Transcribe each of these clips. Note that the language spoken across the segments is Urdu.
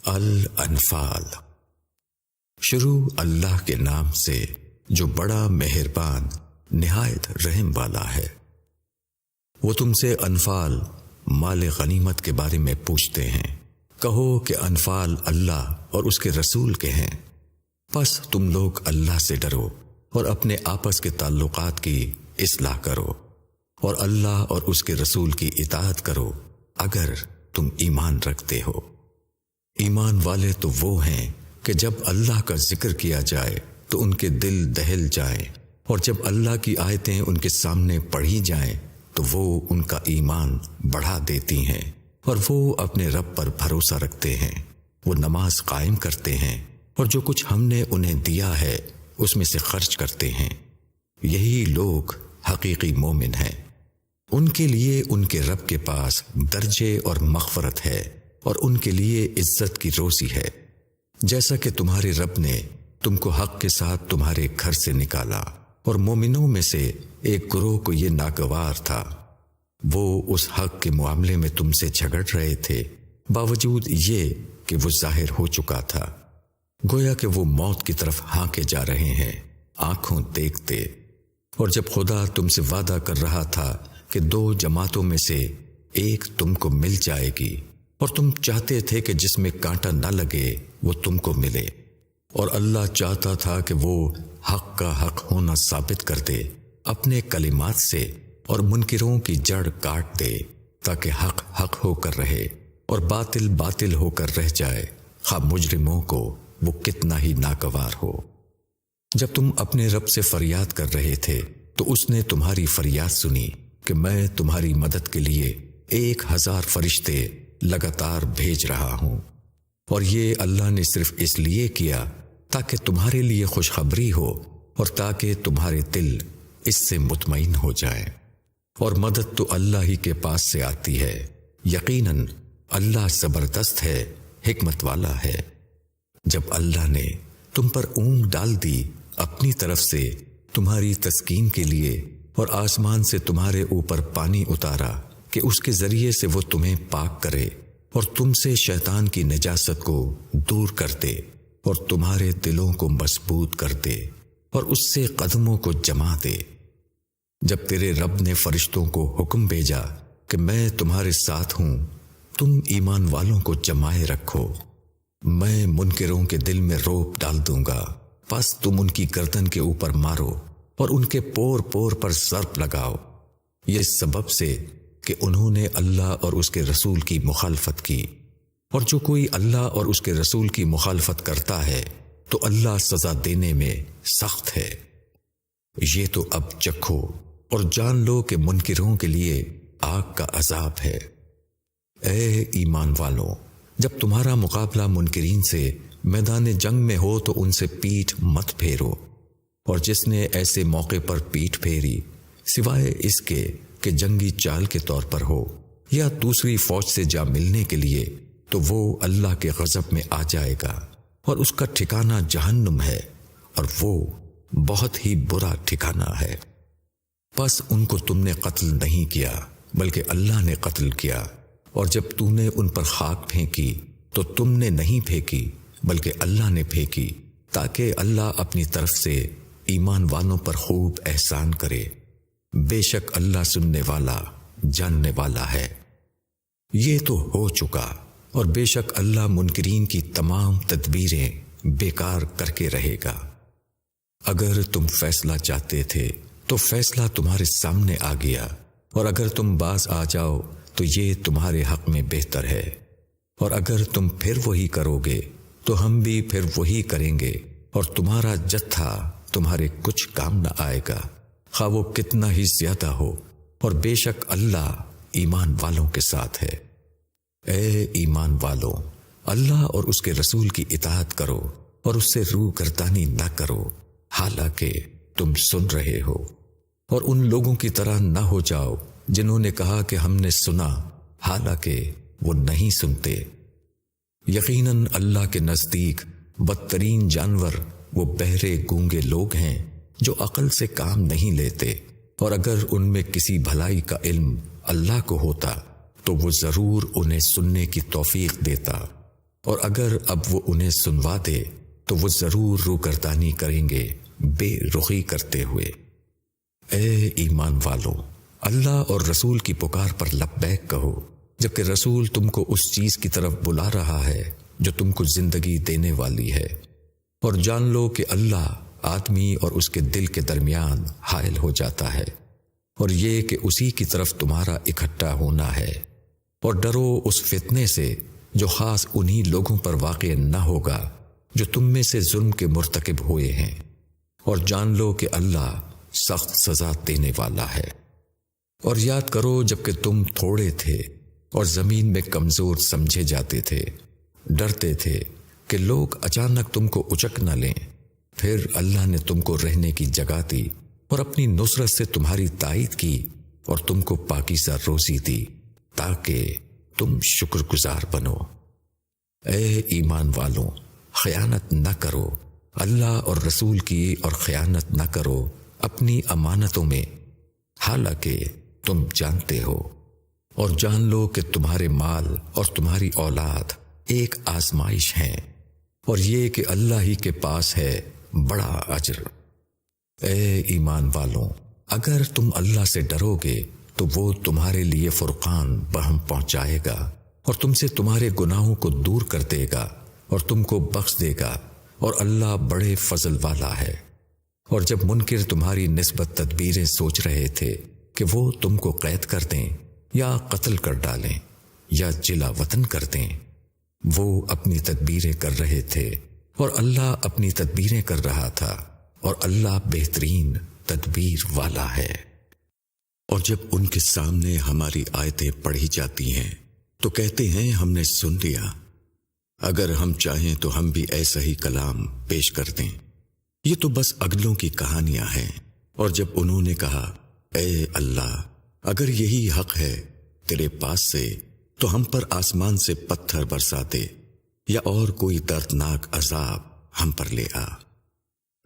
الانفال۔ شروع اللہ کے نام سے جو بڑا مہربان نہایت رحم والا ہے۔ وہ تم سے انفال مال غنیمت کے بارے میں پوچھتے ہیں، کہو کہ انفال اللہ اور اس کے رسول کے ہیں۔ پس تم لوگ اللہ سے ڈرو اور اپنے آپس کے تعلقات کی اصلاح کرو اور اللہ اور اس کے رسول کی اطاعت کرو اگر تم ایمان رکھتے ہو۔ ایمان والے تو وہ ہیں کہ جب اللہ کا ذکر کیا جائے تو ان کے دل دہل جائیں، اور جب اللہ کی آیتیں ان کے سامنے پڑھی جائیں تو وہ ان کا ایمان بڑھا دیتی ہیں، اور وہ اپنے رب پر بھروسہ رکھتے ہیں۔ وہ نماز قائم کرتے ہیں اور جو کچھ ہم نے انہیں دیا ہے اس میں سے خرچ کرتے ہیں۔ یہی لوگ حقیقی مومن ہیں۔ ان کے لیے ان کے رب کے پاس درجے اور مغفرت ہے، اور ان کے لیے عزت کی روزی ہے۔ جیسا کہ تمہارے رب نے تم کو حق کے ساتھ تمہارے گھر سے نکالا، اور مومنوں میں سے ایک گروہ کو یہ ناگوار تھا، وہ اس حق کے معاملے میں تم سے جھگڑ رہے تھے، باوجود یہ کہ وہ ظاہر ہو چکا تھا، گویا کہ وہ موت کی طرف ہانکے جا رہے ہیں آنکھوں دیکھتے۔ اور جب خدا تم سے وعدہ کر رہا تھا کہ دو جماعتوں میں سے ایک تم کو مل جائے گی، اور تم چاہتے تھے کہ جس میں کانٹا نہ لگے وہ تم کو ملے، اور اللہ چاہتا تھا کہ وہ حق کا حق ہونا ثابت کر دے اپنے کلمات سے، اور منکروں کی جڑ کاٹ دے تاکہ حق حق ہو کر رہے اور باطل باطل ہو کر رہ جائے، خواہ مجرموں کو وہ کتنا ہی ناگوار ہو۔ جب تم اپنے رب سے فریاد کر رہے تھے تو اس نے تمہاری فریاد سنی کہ میں تمہاری مدد کے لیے 1000 فرشتے لگاتار بھیج رہا ہوں، اور یہ اللہ نے صرف اس لیے کیا تاکہ تمہارے لیے خوشخبری ہو اور تاکہ تمہارے دل اس سے مطمئن ہو جائیں۔ اور مدد تو اللہ ہی کے پاس سے آتی ہے، یقیناً اللہ زبردست ہے، حکمت والا ہے۔ جب اللہ نے تم پر اونگ ڈال دی اپنی طرف سے تمہاری تسکین کے لیے، اور آسمان سے تمہارے اوپر پانی اتارا کہ اس کے ذریعے سے وہ تمہیں پاک کرے اور تم سے شیطان کی نجاست کو دور کر دے اور تمہارے دلوں کو مضبوط کر دے اور اس سے قدموں کو جما دے۔ جب تیرے رب نے فرشتوں کو حکم بھیجا کہ میں تمہارے ساتھ ہوں، تم ایمان والوں کو جمائے رکھو، میں منکروں کے دل میں رعب ڈال دوں گا، پس تم ان کی گردن کے اوپر مارو اور ان کے پور پور پر ضرب لگاؤ، یہ اس سبب سے کہ انہوں نے اللہ اور اس کے رسول کی مخالفت کی، اور جو کوئی اللہ اور اس کے رسول کی مخالفت کرتا ہے تو اللہ سزا دینے میں سخت ہے۔ یہ تو اب چکھو اور جان لو کہ منکروں کے لیے آگ کا عذاب ہے۔ اے ایمان والوں، جب تمہارا مقابلہ منکرین سے میدان جنگ میں ہو تو ان سے پیٹھ مت پھیرو، اور جس نے ایسے موقع پر پیٹھ پھیری سوائے اس کے کہ جنگی چال کے طور پر ہو یا دوسری فوج سے جا ملنے کے لیے، تو وہ اللہ کے غضب میں آ جائے گا، اور اس کا ٹھکانہ جہنم ہے، اور وہ بہت ہی برا ٹھکانہ ہے۔ پس ان کو تم نے قتل نہیں کیا بلکہ اللہ نے قتل کیا، اور جب تو نے ان پر خاک پھینکی تو تم نے نہیں پھینکی بلکہ اللہ نے پھینکی، تاکہ اللہ اپنی طرف سے ایمان والوں پر خوب احسان کرے۔ بے شک اللہ سننے والا جاننے والا ہے۔ یہ تو ہو چکا، اور بے شک اللہ منکرین کی تمام تدبیریں بیکار کر کے رہے گا۔ اگر تم فیصلہ چاہتے تھے تو فیصلہ تمہارے سامنے آ گیا، اور اگر تم باز آ جاؤ تو یہ تمہارے حق میں بہتر ہے، اور اگر تم پھر وہی کرو گے تو ہم بھی پھر وہی کریں گے، اور تمہارا جتھا تمہارے کچھ کام نہ آئے گا، خواہ وہ کتنا ہی زیادہ ہو، اور بے شک اللہ ایمان والوں کے ساتھ ہے۔ اے ایمان والوں، اللہ اور اس کے رسول کی اطاعت کرو اور اس سے روح گردانی نہ کرو حالانکہ تم سن رہے ہو، اور ان لوگوں کی طرح نہ ہو جاؤ جنہوں نے کہا کہ ہم نے سنا حالانکہ وہ نہیں سنتے۔ یقیناً اللہ کے نزدیک بدترین جانور وہ بہرے گونگے لوگ ہیں جو عقل سے کام نہیں لیتے، اور اگر ان میں کسی بھلائی کا علم اللہ کو ہوتا تو وہ ضرور انہیں سننے کی توفیق دیتا۔ اور اگر اب وہ انہیں سنوا دے تو وہ ضرور روگردانی کریں گے بے رخی کرتے ہوئے۔ اے ایمان والو، اللہ اور رسول کی پکار پر لبیک کہو، جبکہ رسول تم کو اس چیز کی طرف بلا رہا ہے جو تم کو زندگی دینے والی ہے، اور جان لو کہ اللہ آدمی اور اس کے دل کے درمیان حائل ہو جاتا ہے، اور یہ کہ اسی کی طرف تمہارا اکٹھا ہونا ہے، اور ڈرو اس فتنے سے جو خاص انہی لوگوں پر واقع نہ ہوگا جو تم میں سے ظلم کے مرتکب ہوئے ہیں، اور جان لو کہ اللہ سخت سزا دینے والا ہے۔ اور یاد کرو جب کہ تم تھوڑے تھے اور زمین میں کمزور سمجھے جاتے تھے، ڈرتے تھے کہ لوگ اچانک تم کو اچک نہ لیں، پھر اللہ نے تم کو رہنے کی جگہ دی اور اپنی نصرت سے تمہاری تائید کی اور تم کو پاکیزہ روزی دی تاکہ تم شکر گزار بنو۔ اے ایمان والوں، خیانت نہ کرو اللہ اور رسول کی، اور خیانت نہ کرو اپنی امانتوں میں، حالانکہ تم جانتے ہو، اور جان لو کہ تمہارے مال اور تمہاری اولاد ایک آزمائش ہیں، اور یہ کہ اللہ ہی کے پاس ہے بڑا اجر۔ اے ایمان والوں، اگر تم اللہ سے ڈرو گے تو وہ تمہارے لیے فرقان بہم پہنچائے گا، اور تم سے تمہارے گناہوں کو دور کر دے گا اور تم کو بخش دے گا، اور اللہ بڑے فضل والا ہے۔ اور جب منکر تمہاری نسبت تدبیریں سوچ رہے تھے کہ وہ تم کو قید کر دیں یا قتل کر ڈالیں یا جلا وطن کر دیں، وہ اپنی تدبیریں کر رہے تھے اور اللہ اپنی تدبیریں کر رہا تھا، اور اللہ بہترین تدبیر والا ہے۔ اور جب ان کے سامنے ہماری آیتیں پڑھی جاتی ہیں تو کہتے ہیں ہم نے سن لیا، اگر ہم چاہیں تو ہم بھی ایسا ہی کلام پیش کر دیں، یہ تو بس اگلوں کی کہانیاں ہیں۔ اور جب انہوں نے کہا اے اللہ، اگر یہی حق ہے تیرے پاس سے تو ہم پر آسمان سے پتھر برسا دے یا اور کوئی دردناک عذاب ہم پر لے آ،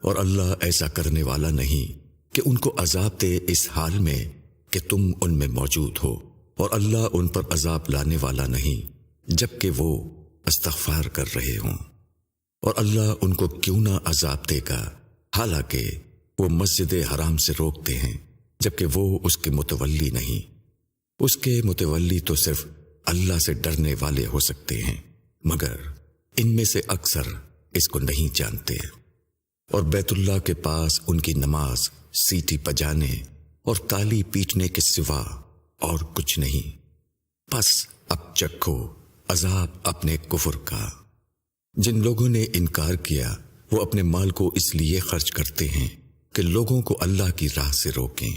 اور اللہ ایسا کرنے والا نہیں کہ ان کو عذاب دے اس حال میں کہ تم ان میں موجود ہو، اور اللہ ان پر عذاب لانے والا نہیں جبکہ وہ استغفار کر رہے ہوں، اور اللہ ان کو کیوں نہ عذاب دے گا حالانکہ وہ مسجد حرام سے روکتے ہیں جبکہ وہ اس کے متولی نہیں۔ اس کے متولی تو صرف اللہ سے ڈرنے والے ہو سکتے ہیں، مگر ان میں سے اکثر اس کو نہیں جانتے۔ اور بیت اللہ کے پاس ان کی نماز سیٹی بجانے اور تالی پیٹنے کے سوا اور کچھ نہیں، پس اب چکھو عذاب اپنے کفر کا۔ جن لوگوں نے انکار کیا وہ اپنے مال کو اس لیے خرچ کرتے ہیں کہ لوگوں کو اللہ کی راہ سے روکیں،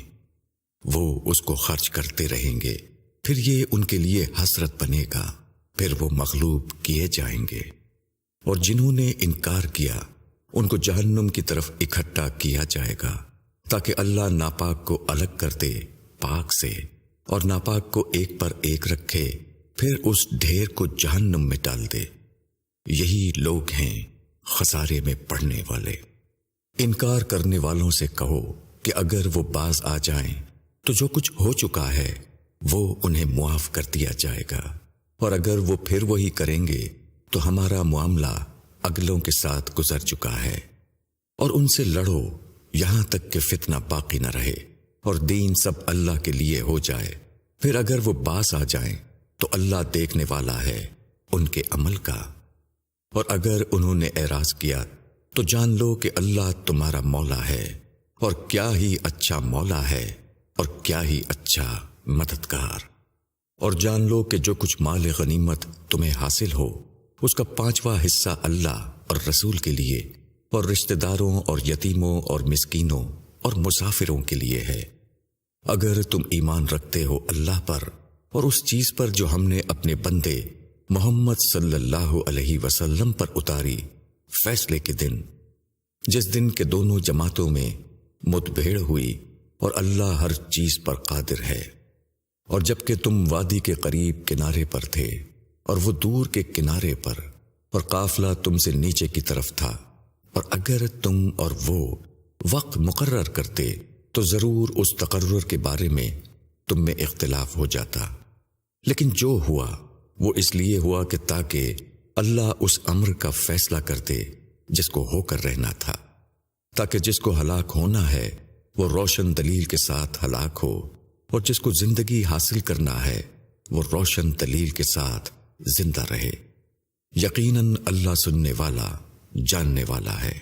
وہ اس کو خرچ کرتے رہیں گے، پھر یہ ان کے لیے حسرت بنے گا، پھر وہ مغلوب کیے جائیں گے۔ اور جنہوں نے انکار کیا ان کو جہنم کی طرف اکٹھا کیا جائے گا تاکہ اللہ ناپاک کو الگ کر دے پاک سے، اور ناپاک کو ایک پر ایک رکھے، پھر اس ڈھیر کو جہنم میں ڈال دے۔ یہی لوگ ہیں خسارے میں پڑنے والے۔ انکار کرنے والوں سے کہو کہ اگر وہ باز آ جائیں تو جو کچھ ہو چکا ہے وہ انہیں معاف کر دیا جائے گا، اور اگر وہ پھر وہی کریں گے تو ہمارا معاملہ اگلوں کے ساتھ گزر چکا ہے۔ اور ان سے لڑو یہاں تک کہ فتنہ باقی نہ رہے اور دین سب اللہ کے لیے ہو جائے، پھر اگر وہ باز آ جائیں تو اللہ دیکھنے والا ہے ان کے عمل کا۔ اور اگر انہوں نے اعراض کیا تو جان لو کہ اللہ تمہارا مولا ہے، اور کیا ہی اچھا مولا ہے اور کیا ہی اچھا مددگار۔ اور جان لو کہ جو کچھ مال غنیمت تمہیں حاصل ہو اس کا 5واں حصہ اللہ اور رسول کے لیے اور رشتہ داروں اور یتیموں اور مسکینوں اور مسافروں کے لیے ہے۔ اگر تم ایمان رکھتے ہو اللہ پر اور اس چیز پر جو ہم نے اپنے بندے محمد صلی اللہ علیہ وسلم پر اتاری، فیصلے کے دن، جس دن کے دونوں جماعتوں میں متبھیڑ ہوئی، اور اللہ ہر چیز پر قادر ہے۔ اور جب کہ تم وادی کے قریب کنارے پر تھے اور وہ دور کے کنارے پر، اور قافلہ تم سے نیچے کی طرف تھا، اور اگر تم اور وہ وقت مقرر کرتے تو ضرور اس تقرر کے بارے میں تم میں اختلاف ہو جاتا، لیکن جو ہوا وہ اس لیے ہوا کہ تاکہ اللہ اس امر کا فیصلہ کر دے جس کو ہو کر رہنا تھا، تاکہ جس کو ہلاک ہونا ہے وہ روشن دلیل کے ساتھ ہلاک ہو، اور جس کو زندگی حاصل کرنا ہے وہ روشن دلیل کے ساتھ زندہ رہے۔ یقیناً اللہ سننے والا، جاننے والا ہے۔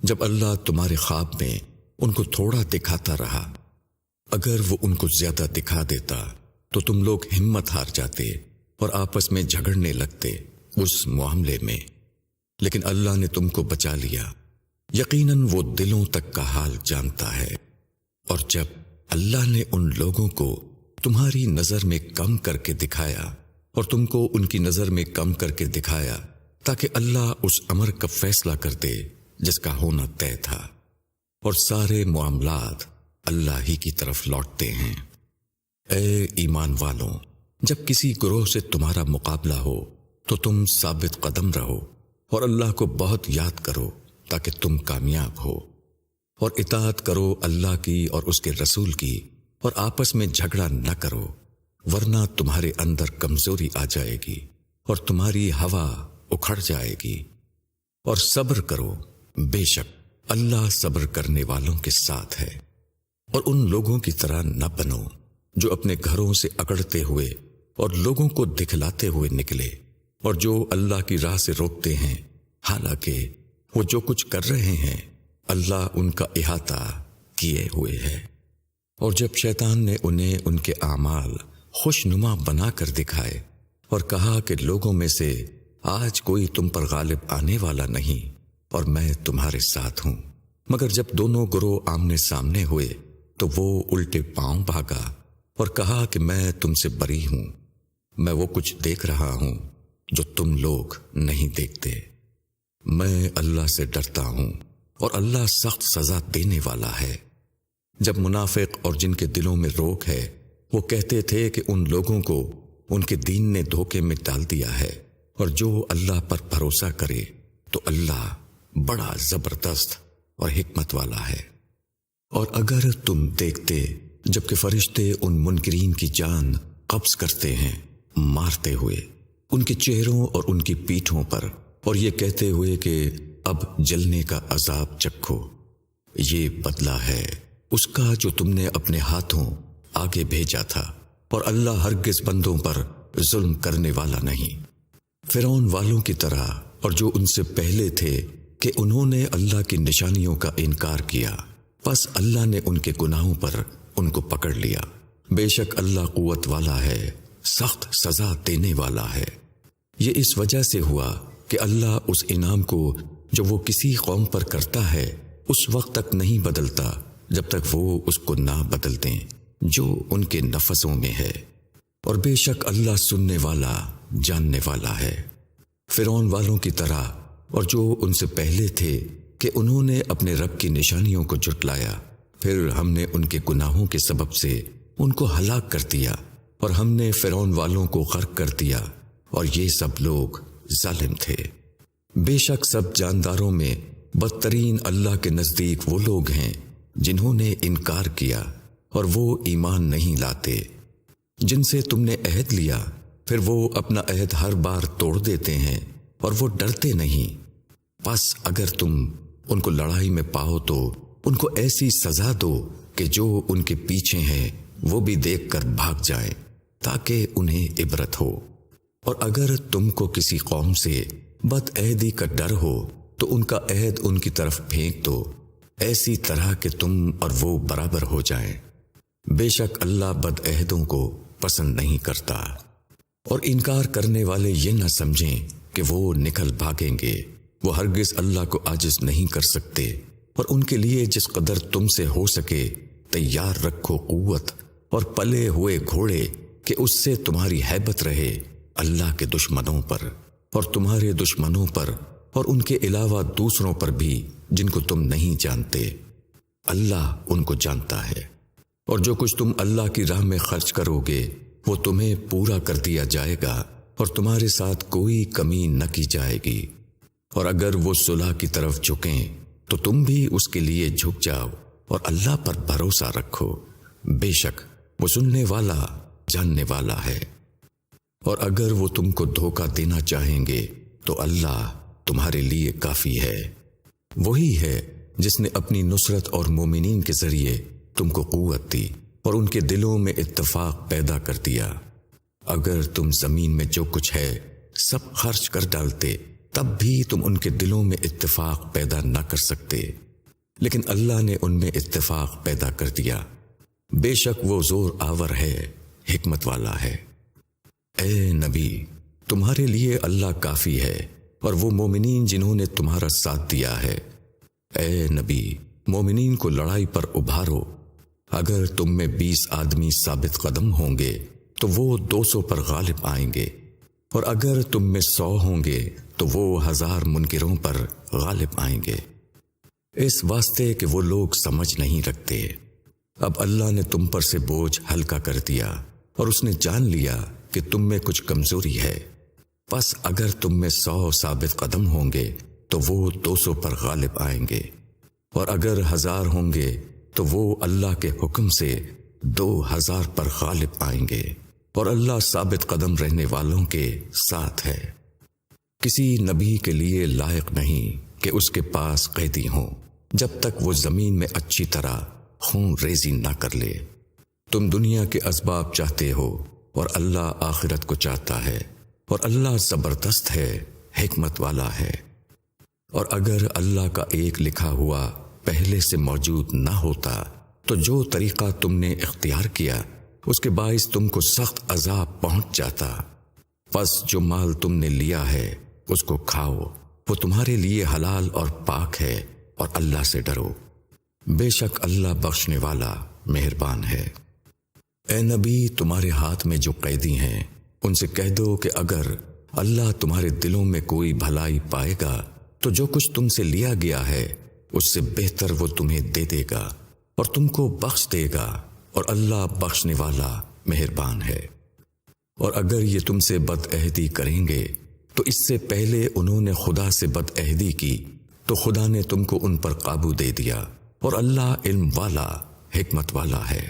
جب اللہ تمہارے خواب میں ان کو تھوڑا دکھاتا رہا، اگر وہ ان کو زیادہ دکھا دیتا تو تم لوگ ہمت ہار جاتے اور آپس میں جھگڑنے لگتے اس معاملے میں، لیکن اللہ نے تم کو بچا لیا۔ یقیناً وہ دلوں تک کا حال جانتا ہے۔ اور جب اللہ نے ان لوگوں کو تمہاری نظر میں کم کر کے دکھایا اور تم کو ان کی نظر میں کم کر کے دکھایا تاکہ اللہ اس امر کا فیصلہ کر دے جس کا ہونا طے تھا، اور سارے معاملات اللہ ہی کی طرف لوٹتے ہیں۔ اے ایمان والوں، جب کسی گروہ سے تمہارا مقابلہ ہو تو تم ثابت قدم رہو اور اللہ کو بہت یاد کرو تاکہ تم کامیاب ہو، اور اطاعت کرو اللہ کی اور اس کے رسول کی، اور آپس میں جھگڑا نہ کرو، ورنہ تمہارے اندر کمزوری آ جائے گی اور تمہاری ہوا اکھڑ جائے گی۔ اور صبر کرو، بے شک اللہ صبر کرنے والوں کے ساتھ ہے۔ اور ان لوگوں کی طرح نہ بنو جو اپنے گھروں سے اکڑتے ہوئے اور لوگوں کو دکھلاتے ہوئے نکلے، اور جو اللہ کی راہ سے روکتے ہیں، حالانکہ وہ جو کچھ کر رہے ہیں اللہ ان کا احاطہ کیے ہوئے ہے۔ اور جب شیطان نے انہیں ان کے اعمال خوشنما بنا کر دکھائے اور کہا کہ لوگوں میں سے آج کوئی تم پر غالب آنے والا نہیں اور میں تمہارے ساتھ ہوں، مگر جب دونوں گروہ آمنے سامنے ہوئے تو وہ الٹے پاؤں بھاگا اور کہا کہ میں تم سے بری ہوں، میں وہ کچھ دیکھ رہا ہوں جو تم لوگ نہیں دیکھتے۔ میں اللہ سے ڈرتا ہوں اور اللہ سخت سزا دینے والا ہے۔ جب منافق اور جن کے دلوں میں روک ہے وہ کہتے تھے کہ ان لوگوں کو ان کے دین نے دھوکے میں ڈال دیا ہے، اور جو اللہ پر بھروسہ کرے تو اللہ بڑا زبردست اور حکمت والا ہے۔ اور اگر تم دیکھتے جبکہ فرشتے ان منکرین کی جان قبض کرتے ہیں مارتے ہوئے ان کے چہروں اور ان کی پیٹھوں پر، اور یہ کہتے ہوئے کہ اب جلنے کا عذاب چکھو، یہ بدلہ ہے اس کا جو تم نے اپنے ہاتھوں آگے بھیجا تھا، اور اللہ ہرگز بندوں پر ظلم کرنے والا نہیں۔ فرعون والوں کی طرح، اور جو ان سے پہلے تھے کہ انہوں نے اللہ کی نشانیوں کا انکار کیا، پس اللہ نے ان کے گناہوں پر ان کو پکڑ لیا۔ بے شک اللہ قوت والا ہے، سخت سزا دینے والا ہے۔ یہ اس وجہ سے ہوا کہ اللہ اس انعام کو جو وہ کسی قوم پر کرتا ہے اس وقت تک نہیں بدلتا جب تک وہ اس کو نہ بدل دیں جو ان کے نفسوں میں ہے، اور بے شک اللہ سننے والا، جاننے والا ہے۔ فرعون والوں کی طرح، اور جو ان سے پہلے تھے کہ انہوں نے اپنے رب کی نشانیوں کو جھٹلایا، پھر ہم نے ان کے گناہوں کے سبب سے ان کو ہلاک کر دیا، اور ہم نے فرعون والوں کو غرق کر دیا، اور یہ سب لوگ ظالم تھے۔ بے شک سب جانداروں میں بدترین اللہ کے نزدیک وہ لوگ ہیں جنہوں نے انکار کیا اور وہ ایمان نہیں لاتے۔ جن سے تم نے عہد لیا پھر وہ اپنا عہد ہر بار توڑ دیتے ہیں اور وہ ڈرتے نہیں۔ پس اگر تم ان کو لڑائی میں پاؤ تو ان کو ایسی سزا دو کہ جو ان کے پیچھے ہیں وہ بھی دیکھ کر بھاگ جائیں تاکہ انہیں عبرت ہو۔ اور اگر تم کو کسی قوم سے بد عہدی کا ڈر ہو تو ان کا عہد ان کی طرف پھینک دو، ایسی طرح کہ تم اور وہ برابر ہو جائیں۔ بے شک اللہ بد عہدوں کو پسند نہیں کرتا۔ اور انکار کرنے والے یہ نہ سمجھیں کہ وہ نکل بھاگیں گے، وہ ہرگز اللہ کو عاجز نہیں کر سکتے۔ اور ان کے لیے جس قدر تم سے ہو سکے تیار رکھو قوت اور پلے ہوئے گھوڑے کہ اس سے تمہاری ہیبت رہے اللہ کے دشمنوں پر اور تمہارے دشمنوں پر اور ان کے علاوہ دوسروں پر بھی جن کو تم نہیں جانتے۔ اللہ ان کو جانتا ہے۔ اور جو کچھ تم اللہ کی راہ میں خرچ کرو گے وہ تمہیں پورا کر دیا جائے گا اور تمہارے ساتھ کوئی کمی نہ کی جائے گی۔ اور اگر وہ صلح کی طرف جھکیں تو تم بھی اس کے لیے جھک جاؤ اور اللہ پر بھروسہ رکھو، بے شک وہ سننے والا، جاننے والا ہے۔ اور اگر وہ تم کو دھوکہ دینا چاہیں گے تو اللہ تمہارے لیے کافی ہے۔ وہی ہے جس نے اپنی نصرت اور مومنین کے ذریعے تم کو قوت دی اور ان کے دلوں میں اتفاق پیدا کر دیا۔ اگر تم زمین میں جو کچھ ہے سب خرچ کر ڈالتے تب بھی تم ان کے دلوں میں اتفاق پیدا نہ کر سکتے، لیکن اللہ نے ان میں اتفاق پیدا کر دیا۔ بے شک وہ زور آور ہے، حکمت والا ہے۔ اے نبی، تمہارے لیے اللہ کافی ہے اور وہ مومنین جنہوں نے تمہارا ساتھ دیا ہے۔ اے نبی، مومنین کو لڑائی پر ابھارو۔ اگر تم میں 20 آدمی ثابت قدم ہوں گے تو وہ 200 پر غالب آئیں گے، اور اگر تم میں 100 ہوں گے تو وہ 1000 منکروں پر غالب آئیں گے، اس واسطے کہ وہ لوگ سمجھ نہیں رکھتے۔ اب اللہ نے تم پر سے بوجھ ہلکا کر دیا اور اس نے جان لیا کہ تم میں کچھ کمزوری ہے، پس اگر تم میں 100 ثابت قدم ہوں گے تو وہ 200 پر غالب آئیں گے، اور اگر 1000 ہوں گے تو وہ اللہ کے حکم سے 2000 پر غالب آئیں گے، اور اللہ ثابت قدم رہنے والوں کے ساتھ ہے۔ کسی نبی کے لیے لائق نہیں کہ اس کے پاس قیدی ہوں جب تک وہ زمین میں اچھی طرح خون ریزی نہ کر لے۔ تم دنیا کے اسباب چاہتے ہو اور اللہ آخرت کو چاہتا ہے، اور اللہ زبردست ہے، حکمت والا ہے۔ اور اگر اللہ کا ایک لکھا ہوا پہلے سے موجود نہ ہوتا تو جو طریقہ تم نے اختیار کیا اس کے باعث تم کو سخت عذاب پہنچ جاتا۔ پس جو مال تم نے لیا ہے اس کو کھاؤ، وہ تمہارے لیے حلال اور پاک ہے، اور اللہ سے ڈرو، بے شک اللہ بخشنے والا مہربان ہے۔ اے نبی، تمہارے ہاتھ میں جو قیدی ہیں ان سے کہہ دو کہ اگر اللہ تمہارے دلوں میں کوئی بھلائی پائے گا تو جو کچھ تم سے لیا گیا ہے اس سے بہتر وہ تمہیں دے دے گا اور تم کو بخش دے گا، اور اللہ بخشنے والا مہربان ہے۔ اور اگر یہ تم سے بد عہدی کریں گے تو اس سے پہلے انہوں نے خدا سے بد عہدی کی تو خدا نے تم کو ان پر قابو دے دیا، اور اللہ علم والا، حکمت والا ہے۔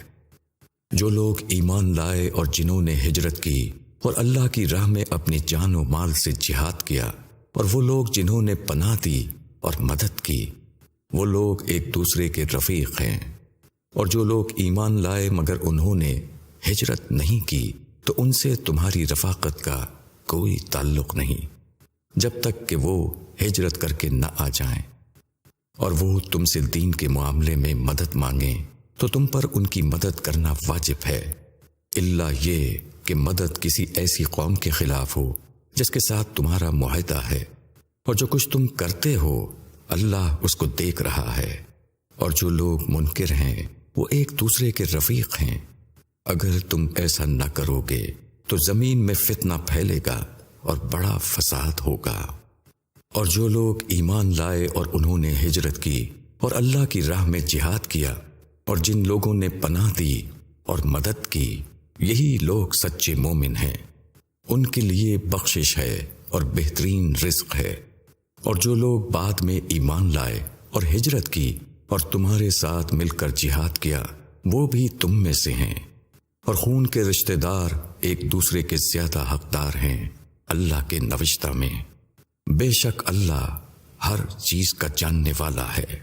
جو لوگ ایمان لائے اور جنہوں نے ہجرت کی اور اللہ کی راہ میں اپنی جان و مال سے جہاد کیا، اور وہ لوگ جنہوں نے پناہ دی اور مدد کی، وہ لوگ ایک دوسرے کے رفیق ہیں۔ اور جو لوگ ایمان لائے مگر انہوں نے ہجرت نہیں کی تو ان سے تمہاری رفاقت کا کوئی تعلق نہیں جب تک کہ وہ ہجرت کر کے نہ آ جائیں، اور وہ تم سے دین کے معاملے میں مدد مانگیں تو تم پر ان کی مدد کرنا واجب ہے، الا یہ کہ مدد کسی ایسی قوم کے خلاف ہو جس کے ساتھ تمہارا معاہدہ ہے، اور جو کچھ تم کرتے ہو اللہ اس کو دیکھ رہا ہے، اور جو لوگ منکر ہیں وہ ایک دوسرے کے رفیق ہیں۔ اگر تم ایسا نہ کرو گے تو زمین میں فتنہ پھیلے گا اور بڑا فساد ہوگا۔ اور جو لوگ ایمان لائے اور انہوں نے ہجرت کی اور اللہ کی راہ میں جہاد کیا، اور جن لوگوں نے پناہ دی اور مدد کی، یہی لوگ سچے مومن ہیں، ان کے لیے بخشش ہے اور بہترین رزق ہے۔ اور جو لوگ بعد میں ایمان لائے اور ہجرت کی اور تمہارے ساتھ مل کر جہاد کیا، وہ بھی تم میں سے ہیں، اور خون کے رشتہ دار ایک دوسرے کے زیادہ حقدار ہیں اللہ کے نوشتہ میں۔ بے شک اللہ ہر چیز کا جاننے والا ہے۔